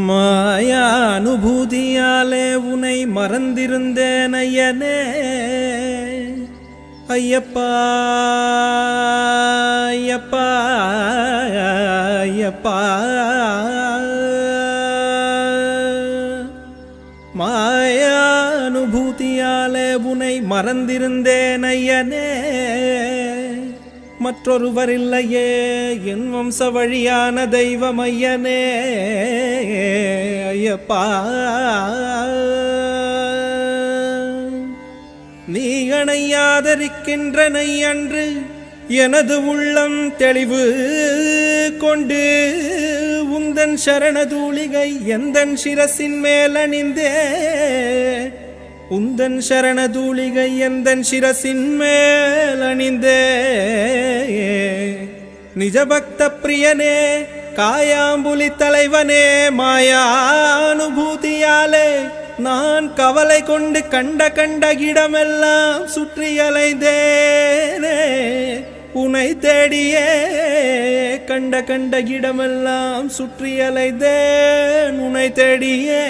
மாயா அனுபூதியாலே உனை மறந்திருந்தேன் ஐயனே ஐயப்பா ஐயப்பா ஐயப்பா. மாயா அனுபூதியாலே உனை மறந்திருந்தேன் ஐயனே, மற்றொருவர் இல்லையே என் வம்ச வழியான தெய்வம் ஐயனே ஐயப்பா. நீ அணையாதரிக்கின்றனை அன்று எனது உள்ளம் தெளிவு கொண்டு உந்தன் சரணதூளிகை எந்தன் சிரசின் மேல் அணிந்தே, உந்தன் சரணதூளிகை எந்தன் சிரசின் மேல் அணிந்தே. நிஜபக்த பிரியனே காயாம்புலி தலைவனே, மாயானுபூதியாலே நான் கவலை கொண்டு கண்ட கண்ட இடமெல்லாம் சுற்றி அலைந்தேனே உனை தேடியே, கண்ட கண்ட இடமெல்லாம் சுற்றி அலைந்தேன் உனை தேடியே.